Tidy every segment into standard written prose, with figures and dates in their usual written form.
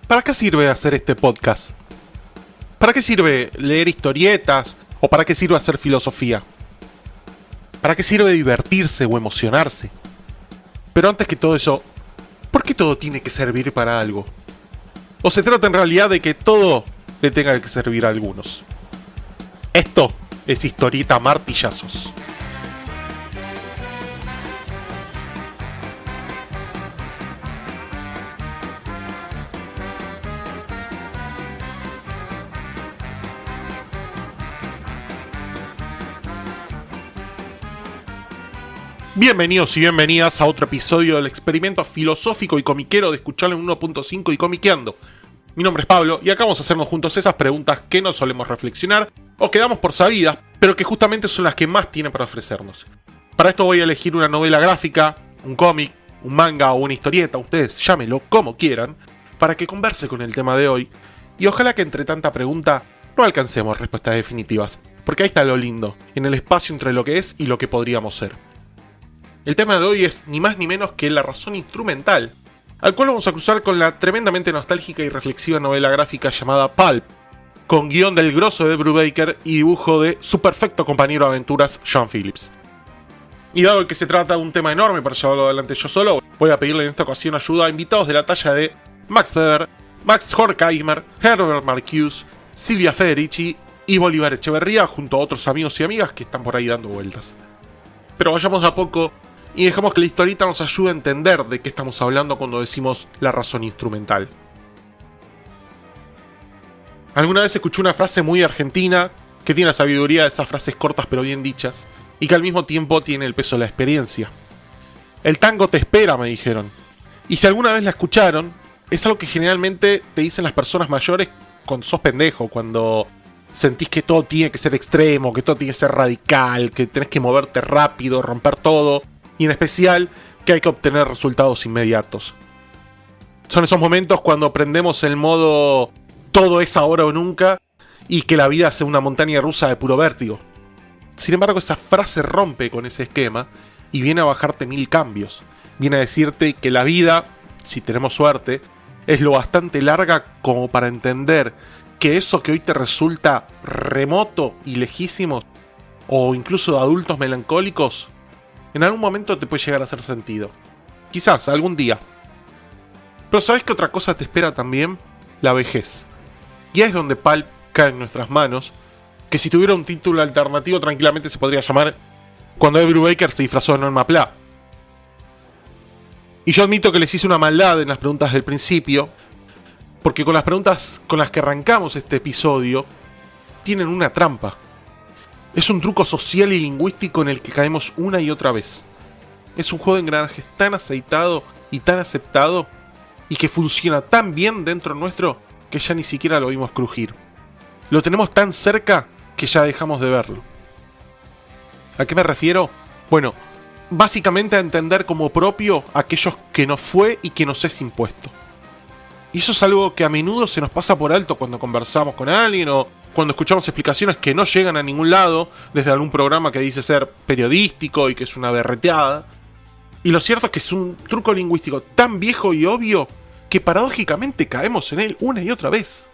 ¿Para qué sirve hacer este podcast? ¿Para qué sirve leer historietas? ¿O para qué sirve hacer filosofía? ¿Para qué sirve divertirse o emocionarse? Pero antes que todo eso, ¿por qué todo tiene que servir para algo? ¿O se trata en realidad de que todo le tenga que servir a algunos? Esto es Historieta Martillazos. Bienvenidos y bienvenidas a otro episodio del experimento filosófico y comiquero de escucharlo en 1.5 y comiqueando. Mi nombre es Pablo y acá vamos a hacernos juntos esas preguntas que no solemos reflexionar o que damos por sabidas, pero que justamente son las que más tienen para ofrecernos. Para esto voy a elegir una novela gráfica, un cómic, un manga o una historieta, ustedes llámenlo como quieran, para que converse con el tema de hoy y ojalá que entre tanta pregunta no alcancemos respuestas definitivas, porque ahí está lo lindo, en el espacio entre lo que es y lo que podríamos ser. El tema de hoy es ni más ni menos que la razón instrumental, al cual vamos a cruzar con la tremendamente nostálgica y reflexiva novela gráfica llamada Pulp, con guión del grosso de Ed Brubaker y dibujo de su perfecto compañero de aventuras, Sean Phillips. Y dado que se trata de un tema enorme para llevarlo adelante yo solo, voy a pedirle en esta ocasión ayuda a invitados de la talla de Max Weber, Max Horkheimer, Herbert Marcuse, Silvia Federici y Bolívar Echeverría, junto a otros amigos y amigas que están por ahí dando vueltas. Pero vayamos de a poco y dejamos que la historieta nos ayude a entender de qué estamos hablando cuando decimos la razón instrumental. Alguna vez escuché una frase muy argentina que tiene la sabiduría de esas frases cortas pero bien dichas y que al mismo tiempo tiene el peso de la experiencia. El tango te espera, me dijeron. Y si alguna vez la escucharon, es algo que generalmente te dicen las personas mayores cuando sos pendejo, cuando sentís que todo tiene que ser extremo, que todo tiene que ser radical, que tenés que moverte rápido, romper todo. Y en especial, que hay que obtener resultados inmediatos. Son esos momentos cuando prendemos el modo todo es ahora o nunca y que la vida sea una montaña rusa de puro vértigo. Sin embargo, esa frase rompe con ese esquema y viene a bajarte 1000 cambios. Viene a decirte que la vida, si tenemos suerte, es lo bastante larga como para entender que eso que hoy te resulta remoto y lejísimo, o incluso de adultos melancólicos, en algún momento te puede llegar a hacer sentido. Quizás, algún día. Pero ¿sabes qué otra cosa te espera también? La vejez. Y es donde Pulp cae en nuestras manos, que si tuviera un título alternativo tranquilamente se podría llamar Cuando Ed Brubaker se disfrazó de Norma Pla. Y yo admito que les hice una maldad en las preguntas del principio, porque con las preguntas con las que arrancamos este episodio, tienen una trampa. Es un truco social y lingüístico en el que caemos una y otra vez. Es un juego de engranajes tan aceitado y tan aceptado y que funciona tan bien dentro nuestro que ya ni siquiera lo vimos crujir. Lo tenemos tan cerca que ya dejamos de verlo. ¿A qué me refiero? Bueno, básicamente a entender como propio aquellos que nos fue y que nos es impuesto. Y eso es algo que a menudo se nos pasa por alto cuando conversamos con alguien o cuando escuchamos explicaciones que no llegan a ningún lado, desde algún programa que dice ser periodístico y que es una berreteada. Y lo cierto es que es un truco lingüístico tan viejo y obvio que paradójicamente caemos en él una y otra vez.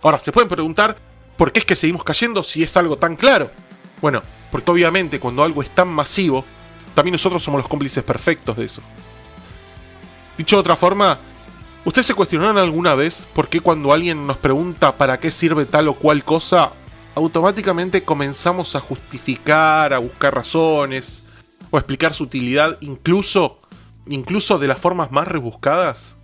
Ahora, se pueden preguntar por qué es que seguimos cayendo si es algo tan claro. Bueno, porque obviamente cuando algo es tan masivo, también nosotros somos los cómplices perfectos de eso. Dicho de otra forma, ¿ustedes se cuestionaron alguna vez por qué cuando alguien nos pregunta para qué sirve tal o cual cosa, automáticamente comenzamos a justificar, a buscar razones, o a explicar su utilidad incluso de las formas más rebuscadas?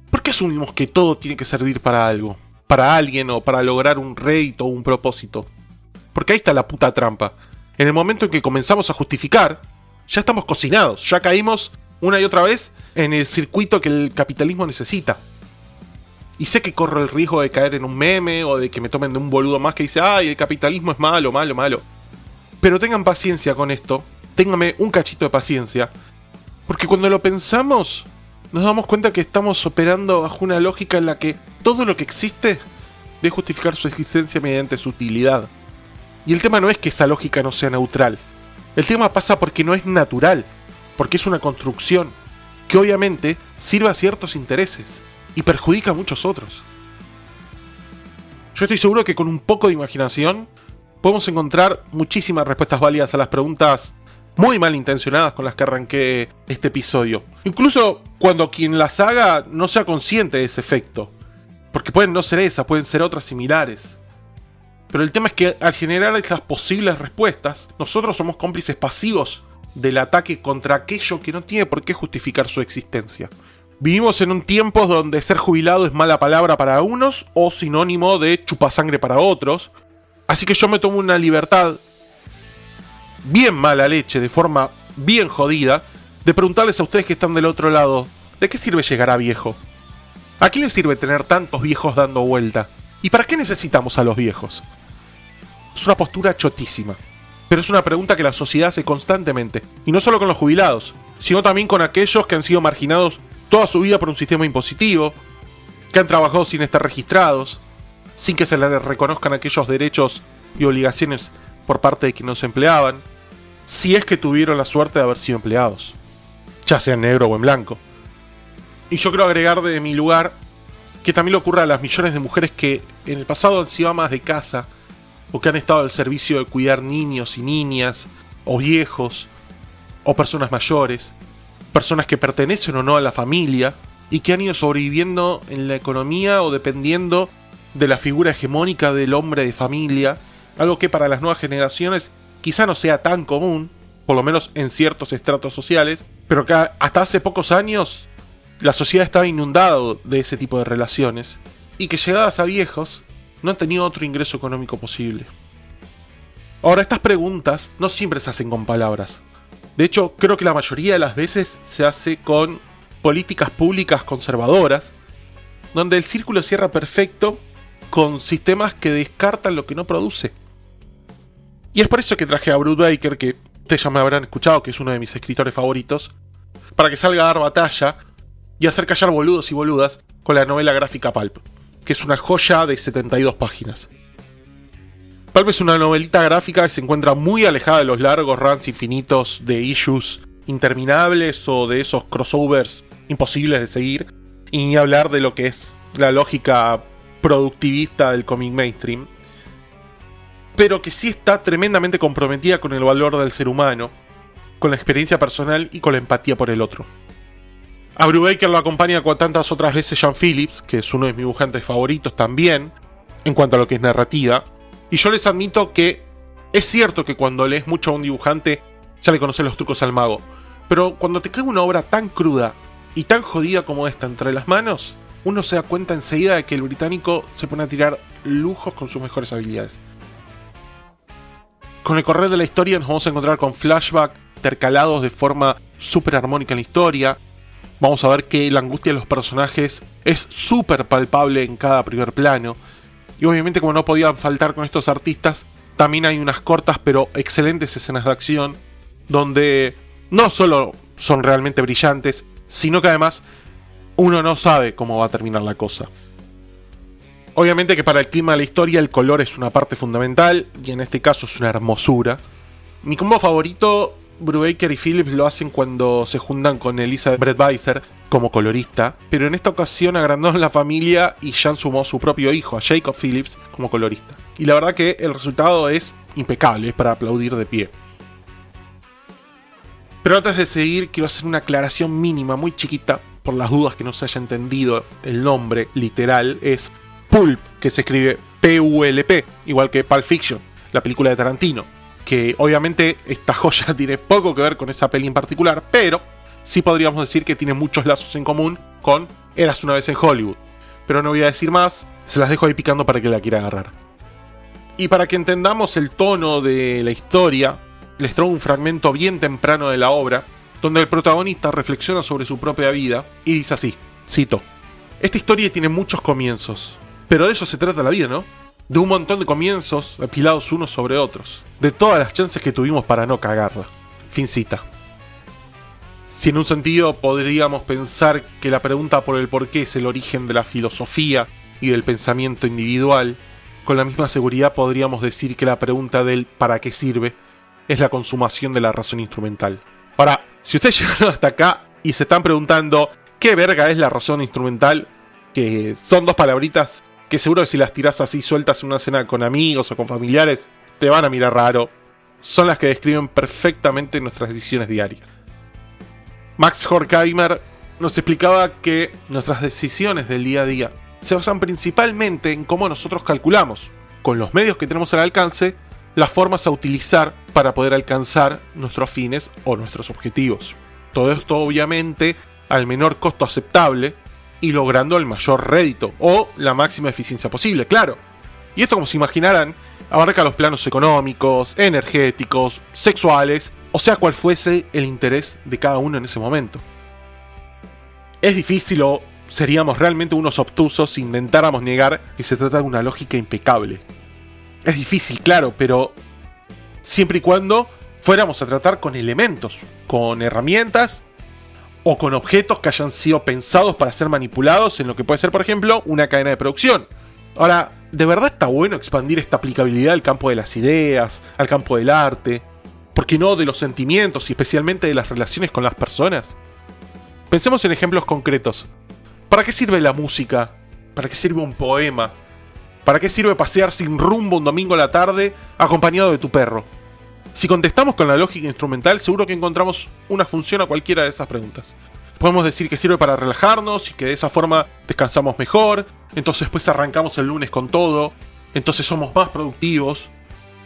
¿Por qué asumimos que todo tiene que servir para algo, para alguien o para lograr un rédito o un propósito? Porque ahí está la puta trampa. En el momento en que comenzamos a justificar, ya estamos cocinados, ya caímos una y otra vez en el circuito que el capitalismo necesita. Y sé que corro el riesgo de caer en un meme o de que me tomen de un boludo más que dice ¡ay, el capitalismo es malo, malo, malo! Pero tengan paciencia con esto, ténganme un cachito de paciencia, porque cuando lo pensamos, nos damos cuenta que estamos operando bajo una lógica en la que todo lo que existe debe justificar su existencia mediante su utilidad. Y el tema no es que esa lógica no sea neutral. El tema pasa porque no es natural, porque es una construcción que obviamente sirve a ciertos intereses. y perjudica a muchos otros. Yo estoy seguro que con un poco de imaginación podemos encontrar muchísimas respuestas válidas a las preguntas muy malintencionadas con las que arranqué este episodio. Incluso cuando quien las haga no sea consciente de ese efecto. Porque pueden no ser esas, pueden ser otras similares. Pero el tema es que al generar esas posibles respuestas, nosotros somos cómplices pasivos del ataque contra aquello que no tiene por qué justificar su existencia. Vivimos en un tiempo donde ser jubilado es mala palabra para unos o sinónimo de chupasangre para otros. Así que yo me tomo una libertad bien mala leche, de forma bien jodida, de preguntarles a ustedes que están del otro lado, ¿de qué sirve llegar a viejo? ¿A qué les sirve tener tantos viejos dando vuelta? ¿Y para qué necesitamos a los viejos? Es una postura chotísima, pero es una pregunta que la sociedad hace constantemente, y no solo con los jubilados, sino también con aquellos que han sido marginados toda su vida por un sistema impositivo, que han trabajado sin estar registrados, sin que se les reconozcan aquellos derechos y obligaciones por parte de quienes se empleaban, si es que tuvieron la suerte de haber sido empleados, ya sea en negro o en blanco. Y yo quiero agregar de mi lugar que también le ocurre a las millones de mujeres que en el pasado han sido amas de casa o que han estado al servicio de cuidar niños y niñas, o viejos, o personas mayores, personas que pertenecen o no a la familia y que han ido sobreviviendo en la economía o dependiendo de la figura hegemónica del hombre de familia, algo que para las nuevas generaciones quizá no sea tan común, por lo menos en ciertos estratos sociales, pero que hasta hace pocos años la sociedad estaba inundada de ese tipo de relaciones y que llegadas a viejos no han tenido otro ingreso económico posible. Ahora, estas preguntas no siempre se hacen con palabras. De hecho, creo que la mayoría de las veces se hace con políticas públicas conservadoras, donde el círculo cierra perfecto con sistemas que descartan lo que no produce. Y es por eso que traje a Brubaker, que ustedes ya me habrán escuchado, que es uno de mis escritores favoritos, para que salga a dar batalla y hacer callar boludos y boludas con la novela gráfica Pulp, que es una joya de 72 páginas. Pulp es una novelita gráfica que se encuentra muy alejada de los largos runs infinitos de issues interminables o de esos crossovers imposibles de seguir, y ni hablar de lo que es la lógica productivista del cómic mainstream, pero que sí está tremendamente comprometida con el valor del ser humano, con la experiencia personal y con la empatía por el otro. A Brubaker lo acompaña con tantas otras veces Sean Phillips, que es uno de mis dibujantes favoritos también, en cuanto a lo que es narrativa, y yo les admito que es cierto que cuando lees mucho a un dibujante ya le conoces los trucos al mago, pero cuando te cae una obra tan cruda y tan jodida como esta entre las manos, uno se da cuenta enseguida de que el británico se pone a tirar lujos con sus mejores habilidades. Con el correr de la historia nos vamos a encontrar con flashbacks intercalados de forma súper armónica en la historia. Vamos a ver que la angustia de los personajes es súper palpable en cada primer plano. Y obviamente, como no podían faltar con estos artistas, también hay unas cortas pero excelentes escenas de acción donde no solo son realmente brillantes, sino que además uno no sabe cómo va a terminar la cosa. Obviamente que para el clima de la historia el color es una parte fundamental, y en este caso es una hermosura. Mi combo favorito, Brubaker y Phillips lo hacen cuando se juntan con Elizabeth Brettweiser como colorista, pero en esta ocasión agrandaron la familia y Jan sumó su propio hijo, a Jacob Phillips, como colorista. Y la verdad que el resultado es impecable, es para aplaudir de pie. Pero antes de seguir, quiero hacer una aclaración mínima, muy chiquita, por las dudas que no se haya entendido el nombre literal. Es Pulp, que se escribe P-U-L-P, igual que Pulp Fiction, la película de Tarantino, que obviamente esta joya tiene poco que ver con esa peli en particular, pero sí podríamos decir que tiene muchos lazos en común con Eras una vez en Hollywood. Pero no voy a decir más, se las dejo ahí picando para que la quiera agarrar. Y para que entendamos el tono de la historia, les traigo un fragmento bien temprano de la obra, donde el protagonista reflexiona sobre su propia vida y dice así, cito: "Esta historia tiene muchos comienzos, pero de eso se trata la vida, ¿no? De un montón de comienzos apilados unos sobre otros, de todas las chances que tuvimos para no cagarla". Fin cita. Si en un sentido podríamos pensar que la pregunta por el porqué es el origen de la filosofía y del pensamiento individual, con la misma seguridad podríamos decir que la pregunta del ¿para qué sirve? Es la consumación de la razón instrumental. Ahora, si ustedes llegaron hasta acá y se están preguntando ¿qué verga es la razón instrumental? que son dos palabritas que seguro que si las tirás así sueltas en una cena con amigos o con familiares, te van a mirar raro. Son las que describen perfectamente nuestras decisiones diarias. Max Horkheimer nos explicaba que nuestras decisiones del día a día se basan principalmente en cómo nosotros calculamos, con los medios que tenemos al alcance, las formas a utilizar para poder alcanzar nuestros fines o nuestros objetivos. Todo esto obviamente al menor costo aceptable y logrando el mayor rédito o la máxima eficiencia posible, claro. Y esto, como se imaginarán, abarca los planos económicos, energéticos, sexuales, o sea cual fuese el interés de cada uno en ese momento. Es difícil o seríamos realmente unos obtusos si intentáramos negar que se trata de una lógica impecable. Es difícil, claro, pero siempre y cuando fuéramos a tratar con elementos, con herramientas o con objetos que hayan sido pensados para ser manipulados en lo que puede ser, por ejemplo, una cadena de producción. Ahora, ¿de verdad está bueno expandir esta aplicabilidad al campo de las ideas, al campo del arte? ¿Por qué no de los sentimientos y especialmente de las relaciones con las personas? Pensemos en ejemplos concretos. ¿Para qué sirve la música? ¿Para qué sirve un poema? ¿Para qué sirve pasear sin rumbo un domingo a la tarde acompañado de tu perro? Si contestamos con la lógica instrumental, seguro que encontramos una función a cualquiera de esas preguntas. Podemos decir que sirve para relajarnos y que de esa forma descansamos mejor, entonces después arrancamos el lunes con todo, entonces somos más productivos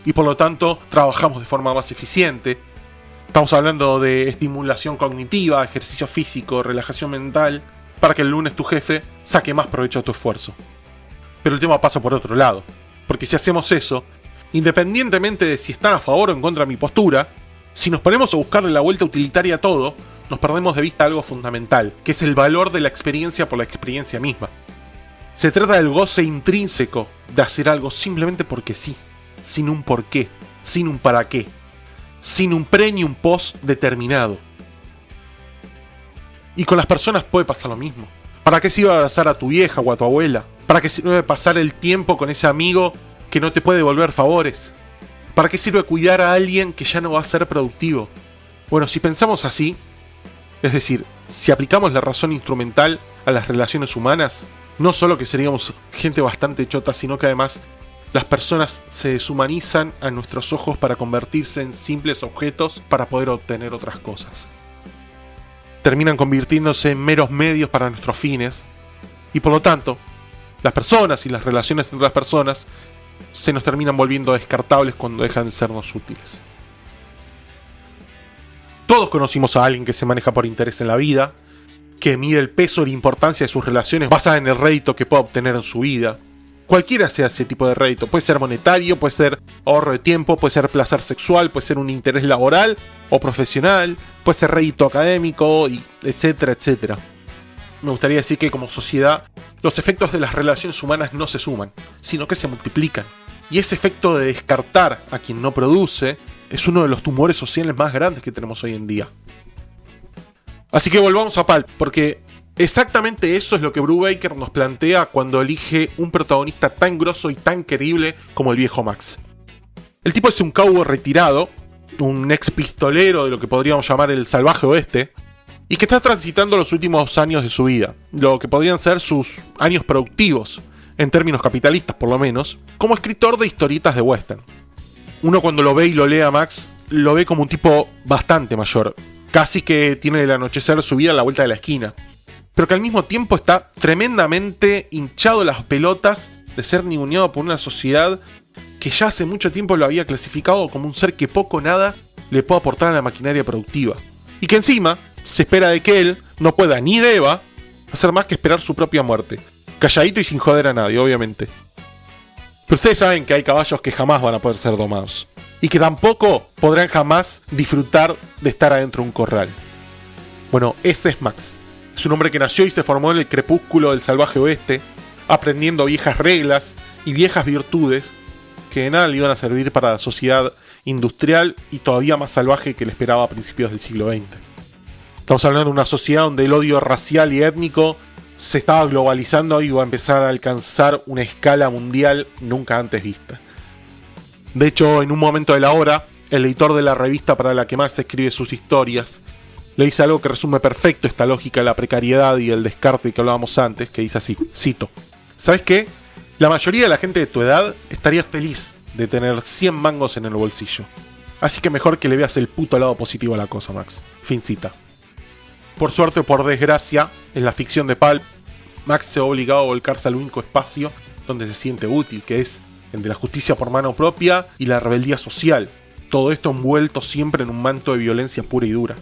y por lo tanto trabajamos de forma más eficiente. Estamos hablando de estimulación cognitiva, ejercicio físico, relajación mental, para que el lunes tu jefe saque más provecho de tu esfuerzo. Pero el tema pasa por otro lado, porque si hacemos eso, independientemente de si están a favor o en contra de mi postura, si nos ponemos a buscarle la vuelta utilitaria a todo, nos perdemos de vista algo fundamental, que es el valor de la experiencia por la experiencia misma. Se trata del goce intrínseco de hacer algo simplemente porque sí, sin un porqué, sin un para qué, sin un pre ni un post determinado. Y con las personas puede pasar lo mismo. ¿Para qué sirve abrazar a tu vieja o a tu abuela? ¿Para qué sirve pasar el tiempo con ese amigo que no te puede devolver favores? ¿Para qué sirve cuidar a alguien que ya no va a ser productivo? Bueno, si pensamos así, es decir, si aplicamos la razón instrumental a las relaciones humanas, no solo que seríamos gente bastante chota, sino que además las personas se deshumanizan a nuestros ojos para convertirse en simples objetos para poder obtener otras cosas. Terminan convirtiéndose en meros medios para nuestros fines y por lo tanto, las personas y las relaciones entre las personas se nos terminan volviendo descartables cuando dejan de sernos útiles. Todos conocimos a alguien que se maneja por interés en la vida, que mide el peso y la importancia de sus relaciones basada en el rédito que pueda obtener en su vida. Cualquiera sea ese tipo de rédito, puede ser monetario, puede ser ahorro de tiempo, puede ser placer sexual, puede ser un interés laboral o profesional, puede ser rédito académico, etcétera, etcétera. Me gustaría decir que como sociedad, los efectos de las relaciones humanas no se suman, sino que se multiplican. Y ese efecto de descartar a quien no produce es uno de los tumores sociales más grandes que tenemos hoy en día. Así que volvamos a Pulp, porque exactamente eso es lo que Brubaker nos plantea cuando elige un protagonista tan grosso y tan querible como el viejo Max. El tipo es un cowboy retirado, un ex pistolero de lo que podríamos llamar el salvaje oeste, y que está transitando los últimos años de su vida, lo que podrían ser sus años productivos, en términos capitalistas por lo menos, como escritor de historietas de western. Uno cuando lo ve y lo lee a Max, lo ve como un tipo bastante mayor, casi que tiene el anochecer de su vida a la vuelta de la esquina, pero que al mismo tiempo está tremendamente hinchado las pelotas de ser ninguneado por una sociedad que ya hace mucho tiempo lo había clasificado como un ser que poco o nada le puede aportar a la maquinaria productiva, y que encima se espera de que él no pueda ni deba hacer más que esperar su propia muerte, calladito y sin joder a nadie, obviamente. Pero ustedes saben que hay caballos que jamás van a poder ser domados, y que tampoco podrán jamás disfrutar de estar adentro de un corral. Bueno, ese es Max. Es un hombre que nació y se formó en el crepúsculo del salvaje oeste, aprendiendo viejas reglas y viejas virtudes que de nada le iban a servir para la sociedad industrial y todavía más salvaje que le esperaba a principios del siglo XX. Estamos hablando de una sociedad donde el odio racial y étnico se estaba globalizando y iba a empezar a alcanzar una escala mundial nunca antes vista. De hecho, en un momento de la obra, el editor de la revista para la que Max escribe sus historias le dice algo que resume perfecto esta lógica de la precariedad y el descarte que hablábamos antes, que dice así, cito: ¿sabes qué? La mayoría de la gente de tu edad estaría feliz de tener 100 mangos en el bolsillo. Así que mejor que le veas el puto lado positivo a la cosa, Max. Fin cita. Por suerte o por desgracia, en la ficción de Pulp, Max se ve obligado a volcarse al único espacio donde se siente útil, que es el de la justicia por mano propia y la rebeldía social. Todo esto envuelto siempre en un manto de violencia pura y dura.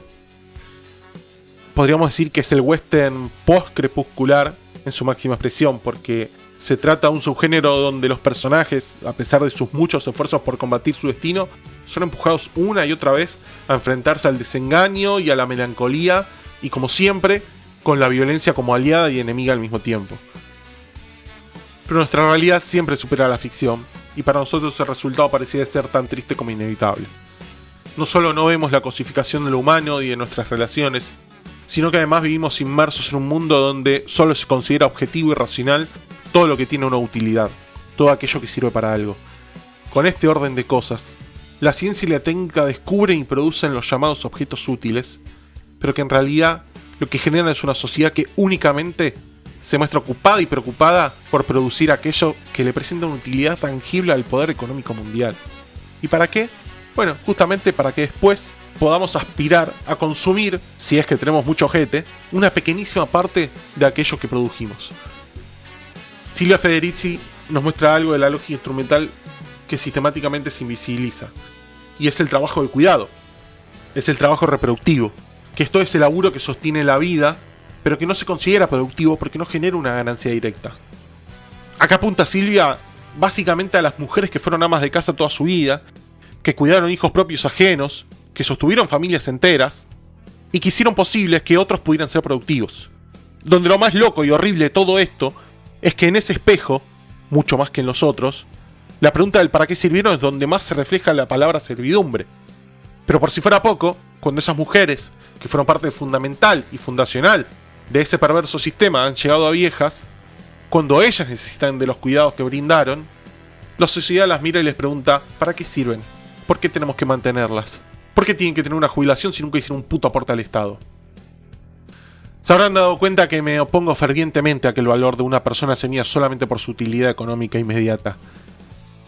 Podríamos decir que es el western post-crepuscular en su máxima expresión, porque se trata de un subgénero donde los personajes, a pesar de sus muchos esfuerzos por combatir su destino, son empujados una y otra vez a enfrentarse al desengaño y a la melancolía, y como siempre, con la violencia como aliada y enemiga al mismo tiempo. Pero nuestra realidad siempre supera la ficción, y para nosotros el resultado parecía ser tan triste como inevitable. No solo no vemos la cosificación de lo humano y de nuestras relaciones, sino que además vivimos inmersos en un mundo donde solo se considera objetivo y racional todo lo que tiene una utilidad, todo aquello que sirve para algo. Con este orden de cosas, la ciencia y la técnica descubren y producen los llamados objetos útiles, pero que en realidad lo que generan es una sociedad que únicamente se muestra ocupada y preocupada por producir aquello que le presenta una utilidad tangible al poder económico mundial. ¿Y para qué? Bueno, justamente para que después podamos aspirar a consumir, si es que tenemos mucho ojete, una pequeñísima parte de aquello que produjimos. Silvia Federici nos muestra algo de la lógica instrumental que sistemáticamente se invisibiliza, y es el trabajo de cuidado, es el trabajo reproductivo, que esto es el laburo que sostiene la vida, pero que no se considera productivo porque no genera una ganancia directa. Acá apunta Silvia básicamente a las mujeres que fueron amas de casa toda su vida, que cuidaron hijos propios ajenos, que sostuvieron familias enteras y que hicieron posible que otros pudieran ser productivos. Donde lo más loco y horrible de todo esto es que en ese espejo, mucho más que en los otros, la pregunta del para qué sirvieron es donde más se refleja la palabra servidumbre. Pero por si fuera poco, cuando esas mujeres, que fueron parte fundamental y fundacional de ese perverso sistema, han llegado a viejas, cuando ellas necesitan de los cuidados que brindaron, la sociedad las mira y les pregunta ¿para qué sirven? ¿Por qué tenemos que mantenerlas? ¿Por qué tienen que tener una jubilación si nunca hicieron un puto aporte al Estado? Se habrán dado cuenta que me opongo fervientemente a que el valor de una persona se mida solamente por su utilidad económica inmediata.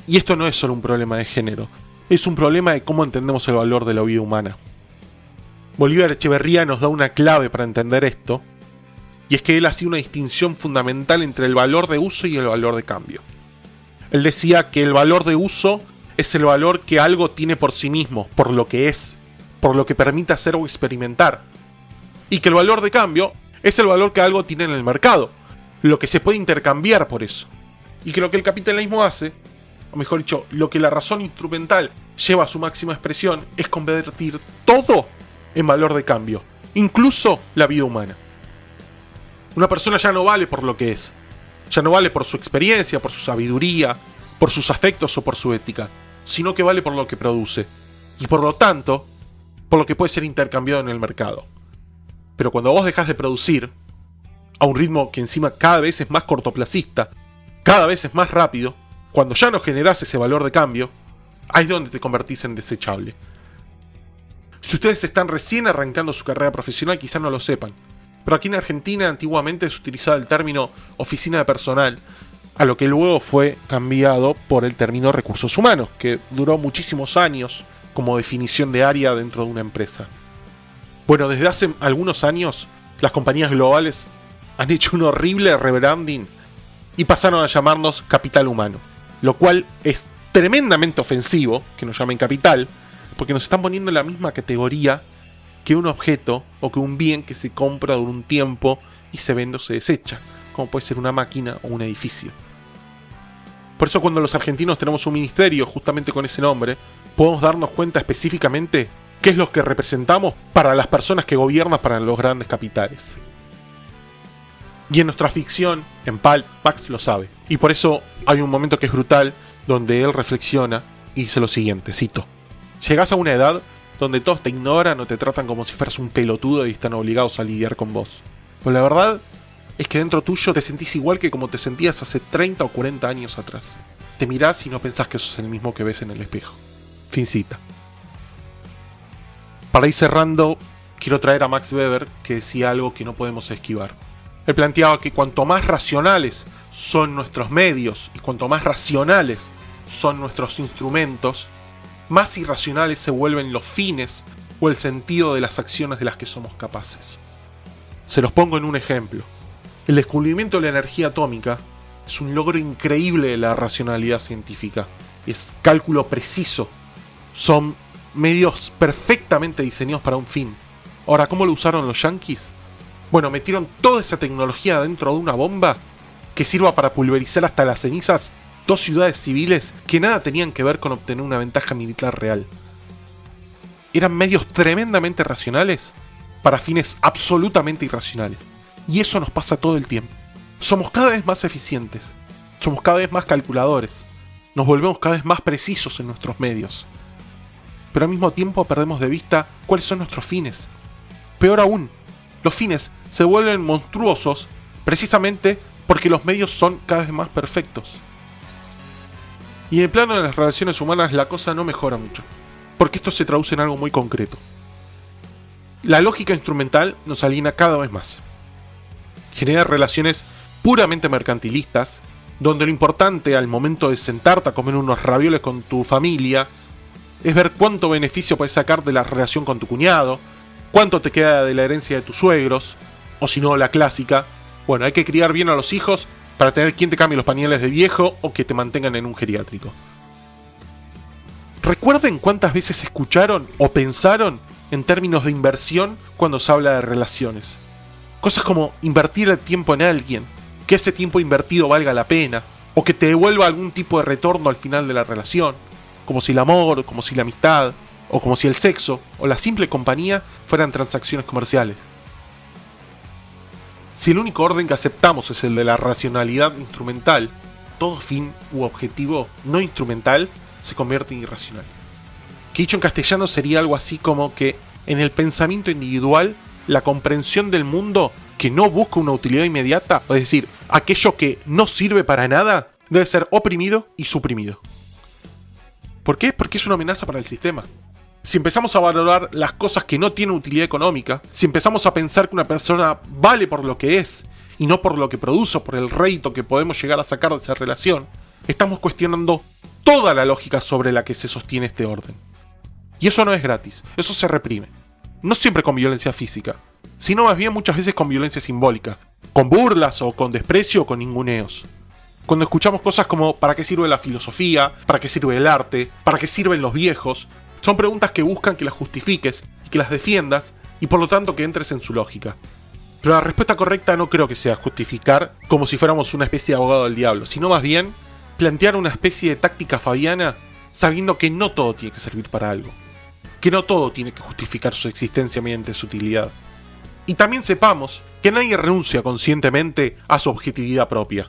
Y esto no es solo un problema de género, es un problema de cómo entendemos el valor de la vida humana. Bolívar Echeverría nos da una clave para entender esto, y es que él hacía una distinción fundamental entre el valor de uso y el valor de cambio. Él decía que el valor de uso es el valor que algo tiene por sí mismo, por lo que es, por lo que permite hacer o experimentar. Y que el valor de cambio es el valor que algo tiene en el mercado, lo que se puede intercambiar por eso. Y que lo que el capitalismo hace, o mejor dicho, lo que la razón instrumental lleva a su máxima expresión, es convertir todo en valor de cambio, incluso la vida humana. Una persona ya no vale por lo que es, ya no vale por su experiencia, por su sabiduría, por sus afectos o por su ética, sino que vale por lo que produce, y por lo tanto, por lo que puede ser intercambiado en el mercado. Pero cuando vos dejás de producir, a un ritmo que encima cada vez es más cortoplacista, cada vez es más rápido, cuando ya no generás ese valor de cambio, ahí es donde te convertís en desechable. Si ustedes están recién arrancando su carrera profesional, quizás no lo sepan, pero aquí en Argentina antiguamente se utilizaba el término oficina de personal, a lo que luego fue cambiado por el término recursos humanos, que duró muchísimos años como definición de área dentro de una empresa. Bueno, desde hace algunos años, las compañías globales han hecho un horrible rebranding y pasaron a llamarnos capital humano, lo cual es tremendamente ofensivo que nos llamen capital, porque nos están poniendo en la misma categoría que un objeto o que un bien que se compra durante un tiempo y se vende o se desecha, como puede ser una máquina o un edificio. Por eso cuando los argentinos tenemos un ministerio justamente con ese nombre, podemos darnos cuenta específicamente qué es lo que representamos para las personas que gobiernan para los grandes capitales. Y en nuestra ficción, en Pulp, Max lo sabe. Y por eso hay un momento que es brutal, donde él reflexiona y dice lo siguiente, cito: llegás a una edad donde todos te ignoran o te tratan como si fueras un pelotudo y están obligados a lidiar con vos. Pues la verdad es que dentro tuyo te sentís igual que como te sentías hace 30 o 40 años atrás. Te mirás y no pensás que sos el mismo que ves en el espejo. Fin cita. Para ir cerrando, quiero traer a Max Weber, que decía algo que no podemos esquivar. Él planteaba que cuanto más racionales son nuestros medios y cuanto más racionales son nuestros instrumentos, más irracionales se vuelven los fines o el sentido de las acciones de las que somos capaces. Se los pongo en un ejemplo. El descubrimiento de la energía atómica es un logro increíble de la racionalidad científica. Es cálculo preciso. Son medios perfectamente diseñados para un fin. Ahora, ¿cómo lo usaron los yanquis? Bueno, metieron toda esa tecnología dentro de una bomba que sirva para pulverizar hasta las cenizas dos ciudades civiles que nada tenían que ver con obtener una ventaja militar real. Eran medios tremendamente racionales para fines absolutamente irracionales. Y eso nos pasa todo el tiempo. Somos cada vez más eficientes, somos cada vez más calculadores, nos volvemos cada vez más precisos en nuestros medios. Pero al mismo tiempo perdemos de vista cuáles son nuestros fines. Peor aún, los fines se vuelven monstruosos precisamente porque los medios son cada vez más perfectos. Y en el plano de las relaciones humanas la cosa no mejora mucho, porque esto se traduce en algo muy concreto. La lógica instrumental nos aliena cada vez más. Genera relaciones puramente mercantilistas, donde lo importante al momento de sentarte a comer unos ravioles con tu familia es ver cuánto beneficio puedes sacar de la relación con tu cuñado, cuánto te queda de la herencia de tus suegros, o si no, la clásica, bueno, hay que criar bien a los hijos para tener quien te cambie los pañales de viejo o que te mantengan en un geriátrico. ¿Recuerden cuántas veces escucharon o pensaron en términos de inversión cuando se habla de relaciones? Cosas como invertir el tiempo en alguien, que ese tiempo invertido valga la pena, o que te devuelva algún tipo de retorno al final de la relación, como si el amor, como si la amistad, o como si el sexo, o la simple compañía fueran transacciones comerciales. Si el único orden que aceptamos es el de la racionalidad instrumental, todo fin u objetivo no instrumental se convierte en irracional. Que dicho en castellano sería algo así como que en el pensamiento individual, la comprensión del mundo que no busca una utilidad inmediata, es decir, aquello que no sirve para nada, debe ser oprimido y suprimido. ¿Por qué? Porque es una amenaza para el sistema. Si empezamos a valorar las cosas que no tienen utilidad económica, si empezamos a pensar que una persona vale por lo que es y no por lo que produce o por el rédito que podemos llegar a sacar de esa relación, estamos cuestionando toda la lógica sobre la que se sostiene este orden. Y eso no es gratis, eso se reprime. No siempre con violencia física, sino más bien muchas veces con violencia simbólica, con burlas o con desprecio o con ninguneos. Cuando escuchamos cosas como ¿para qué sirve la filosofía? ¿Para qué sirve el arte? ¿Para qué sirven los viejos? Son preguntas que buscan que las justifiques y que las defiendas y por lo tanto que entres en su lógica. Pero la respuesta correcta no creo que sea justificar como si fuéramos una especie de abogado del diablo, sino más bien plantear una especie de táctica fabiana sabiendo que no todo tiene que servir para algo. Que no todo tiene que justificar su existencia mediante su utilidad. Y también sepamos que nadie renuncia conscientemente a su objetividad propia.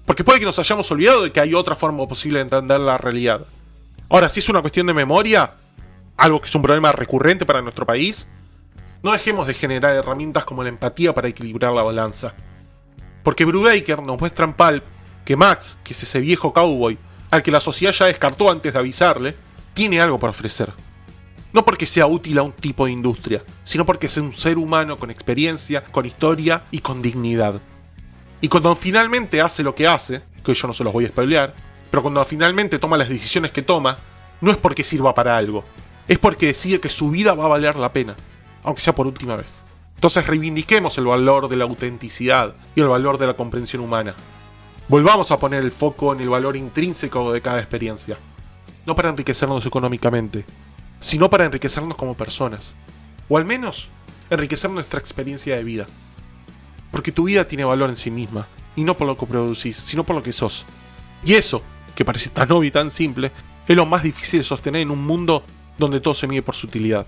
Porque puede que nos hayamos olvidado de que hay otra forma posible de entender la realidad. Ahora, si es una cuestión de memoria, algo que es un problema recurrente para nuestro país, no dejemos de generar herramientas como la empatía para equilibrar la balanza. Porque Brubaker nos muestra en Pulp que Max, que es ese viejo cowboy al que la sociedad ya descartó antes de avisarle, tiene algo para ofrecer. No porque sea útil a un tipo de industria, sino porque es un ser humano con experiencia, con historia y con dignidad. Y cuando finalmente hace lo que hace, que yo no se los voy a spoilear, pero cuando finalmente toma las decisiones que toma, no es porque sirva para algo, es porque decide que su vida va a valer la pena, aunque sea por última vez. Entonces reivindiquemos el valor de la autenticidad y el valor de la comprensión humana. Volvamos a poner el foco en el valor intrínseco de cada experiencia, no para enriquecernos económicamente, sino para enriquecernos como personas, o al menos enriquecer nuestra experiencia de vida. Porque tu vida tiene valor en sí misma, y no por lo que producís, sino por lo que sos. Y eso, que parece tan obvio y tan simple, es lo más difícil de sostener en un mundo donde todo se mide por su utilidad.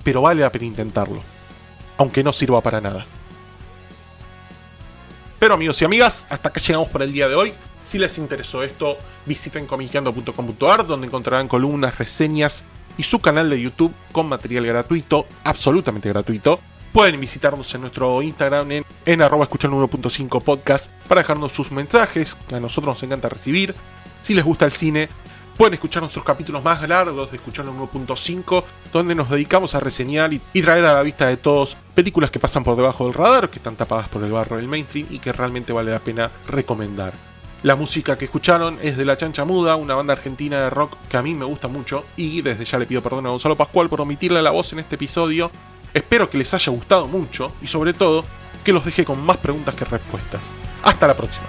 Pero vale la pena intentarlo, aunque no sirva para nada. Pero amigos y amigas, hasta acá llegamos por el día de hoy. Si les interesó esto, visiten comiqueando.com.ar, donde encontrarán columnas, reseñas y su canal de YouTube con material gratuito, absolutamente gratuito. Pueden visitarnos en nuestro Instagram en @escuchan1.5podcast para dejarnos sus mensajes, que a nosotros nos encanta recibir. Si les gusta el cine, Pueden escuchar nuestros capítulos más largos de Escuchando 1.5, donde nos dedicamos a reseñar y traer a la vista de todos películas que pasan por debajo del radar, que están tapadas por el barro del mainstream y que realmente vale la pena recomendar. La música que escucharon es de La Chancha Muda, una banda argentina de rock que a mí me gusta mucho, y desde ya le pido perdón a Gonzalo Pascual por omitirle la voz en este episodio. Espero que les haya gustado mucho y sobre todo que los deje con más preguntas que respuestas. Hasta la próxima.